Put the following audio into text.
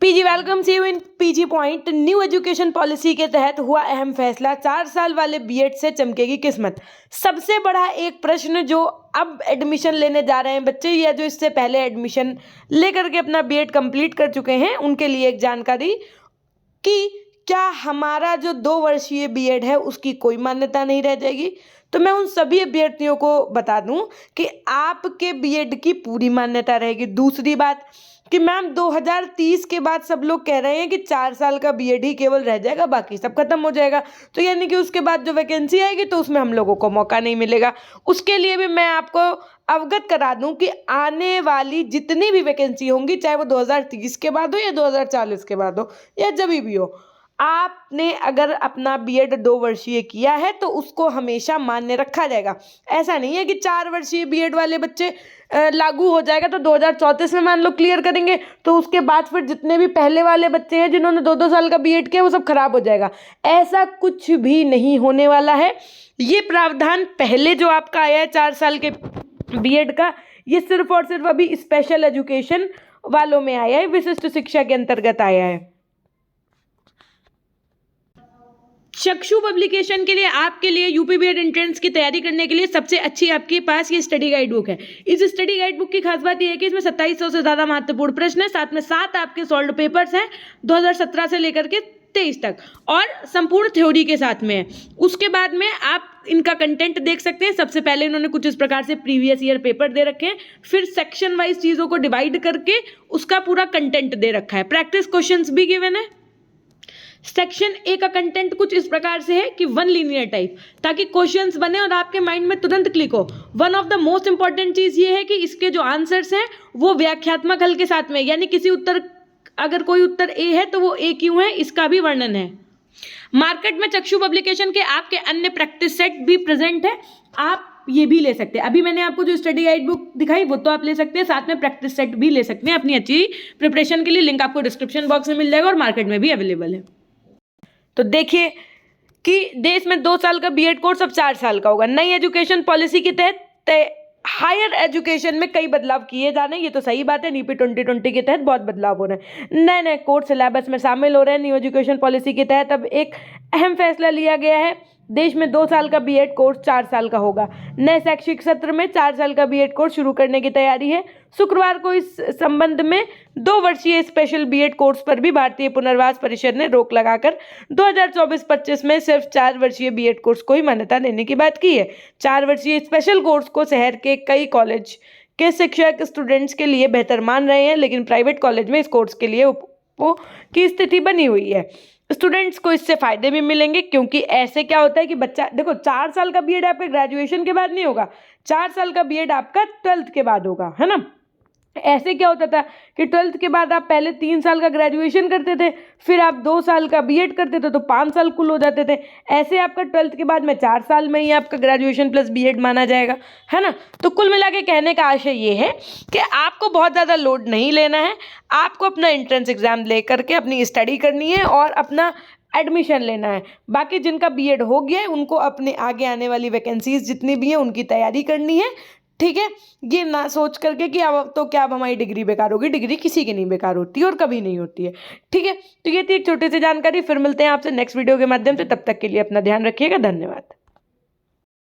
PG welcome see you in PG point. New education policy के तहत हुआ अहम फैसला, 4 साल वाले बीएड से चमकेगी किस्मत। सबसे बड़ा एक प्रश्न जो अब एडमिशन लेने जा रहे हैं बच्चे या जो इससे पहले एडमिशन लेकर के अपना बीएड कंप्लीट कर चुके हैं उनके लिए एक जानकारी कि क्या हमारा जो 2 वर्षीय बीएड है उसकी कोई मान्यता नहीं रह जाएगी। तो मैं उन सभी अभ्यर्थियों को बता दूं कि आपके बीएड की पूरी मान्यता रहेगी। दूसरी बात कि मैम 2030 के बाद सब लोग कह रहे हैं कि 4 साल का बीएड ही केवल रह जाएगा, बाकी सब खत्म हो जाएगा। तो यानी कि उसके बाद जो वैकेंसी आएगी तो उसमें हम लोगों को मौका नहीं मिलेगा। उसके लिए भी मैं आपको अवगत करा दूं कि आने वाली जितनी भी वैकेंसी होंगी, चाहे वो 2030 के बाद हो या 2040 के बाद हो या जब भी हो, आपने अगर अपना बीएड 2 वर्षीय किया है तो उसको हमेशा मान्य रखा जाएगा। ऐसा नहीं है कि 4 वर्षीय बीएड वाले बच्चे लागू हो जाएगा तो 2034 में मान लो क्लियर करेंगे तो उसके बाद फिर जितने भी पहले वाले बच्चे हैं जिन्होंने 2-2 साल का बीएड किया वो सब खराब हो जाएगा। ऐसा कुछ भी नहीं होने वाला है। ये प्रावधान पहले जो आपका आया है 4 साल के बीएड का, ये सिर्फ और सिर्फ अभी स्पेशल एजुकेशन वालों में आया है, विशिष्ट शिक्षा के अंतर्गत आया है। चक्षु पब्लिकेशन के लिए आपके लिए यूपी बीएड एंट्रेंस की तैयारी करने के लिए सबसे अच्छी आपके पास ये स्टडी गाइड बुक है। इस स्टडी गाइड बुक की खास बात यह है कि इसमें 2700 से ज़्यादा महत्वपूर्ण प्रश्न है, साथ में 7 आपके सॉल्व पेपर्स हैं 2017 से लेकर के 23 तक और संपूर्ण थ्योरी के साथ में है। उसके बाद में आप इनका कंटेंट देख सकते हैं। सबसे पहले इन्होंने कुछ इस प्रकार से प्रीवियस ईयर पेपर दे रखे हैं, फिर सेक्शन वाइज चीज़ों को डिवाइड करके उसका पूरा कंटेंट दे रखा है। प्रैक्टिस क्वेश्चंस भी गिवन है। सेक्शन ए का कंटेंट कुछ इस प्रकार से है कि 1 लीनियर टाइप, ताकि क्वेश्चंस बने और आपके माइंड में तुरंत क्लिक हो। One of the most important चीज़ ये है कि इसके जो आंसर्स हैं वो व्याख्यात्मक हल के साथ में, यानी किसी उत्तर, अगर कोई उत्तर ए है तो वो ए क्यों है इसका भी वर्णन है। मार्केट में चक्षु पब्लिकेशन के आपके अन्य प्रैक्टिस सेट भी प्रेजेंट है, आप ये भी ले सकते हैं। अभी मैंने आपको जो स्टडी गाइड बुक दिखाई वो तो आप ले सकते हैं, साथ में प्रैक्टिस सेट भी ले सकते हैं अपनी अच्छी प्रिपरेशन के लिए। लिंक आपको डिस्क्रिप्शन बॉक्स में मिल जाएगा और मार्केट में भी अवेलेबल है। तो देखिए कि देश में 2 साल का बीएड कोर्स अब 4 साल का होगा। नई एजुकेशन पॉलिसी के तहत हायर एजुकेशन में कई बदलाव किए जा रहे हैं, ये तो सही बात है। नीपी 2020 के तहत बहुत बदलाव हो रहे हैं, नए नए कोर्स सिलेबस में शामिल हो रहे हैं। न्यू एजुकेशन पॉलिसी के तहत अब एक अहम फैसला लिया गया है, देश में 2 साल का बीएड कोर्स 4 साल का होगा। नए शैक्षिक सत्र में 4 साल का बीएड कोर्स शुरू करने की तैयारी है। शुक्रवार को इस संबंध में 2 वर्षीय स्पेशल बीएड कोर्स पर भी भारतीय पुनर्वास परिषद ने रोक लगाकर 2024-25 में सिर्फ 4 वर्षीय बीएड कोर्स को ही मान्यता देने की बात की है। 4 वर्षीय स्पेशल कोर्स को शहर के कई कॉलेज के शिक्षक स्टूडेंट्स के लिए बेहतर मान रहे हैं, लेकिन प्राइवेट कॉलेज में इस कोर्स के लिए की स्थिति बनी हुई है। स्टूडेंट्स को इससे फायदे भी मिलेंगे, क्योंकि ऐसे क्या होता है कि बच्चा, देखो 4 साल का बीएड आपके ग्रेजुएशन के बाद नहीं होगा, 4 साल का बीएड आपका 12th के बाद होगा, है ना। ऐसे क्या होता था कि 12th के बाद आप पहले 3 साल का ग्रेजुएशन करते थे, फिर आप 2 साल का बीएड करते थे तो 5 साल कुल हो जाते थे। ऐसे आपका 12th के बाद में 4 साल में ही आपका ग्रेजुएशन प्लस बीएड माना जाएगा, है ना। तो कुल मिला के कहने का आशय ये है कि आपको बहुत ज़्यादा लोड नहीं लेना है, आपको अपना एंट्रेंस एग्जाम ले करके अपनी स्टडी करनी है और अपना एडमिशन लेना है। बाकी जिनका बीएड हो गया है उनको अपने आगे आने वाली वैकेंसीज जितनी भी हैं उनकी तैयारी करनी है, ठीक है। ये ना सोच करके कि अब तो क्या अब हमारी डिग्री बेकार होगी, डिग्री किसी की नहीं बेकार होती है और कभी नहीं होती है, ठीक है। तो ये थी एक छोटी सी जानकारी, फिर मिलते हैं आपसे नेक्स्ट वीडियो के माध्यम से। तब तक के लिए अपना ध्यान रखिएगा, धन्यवाद।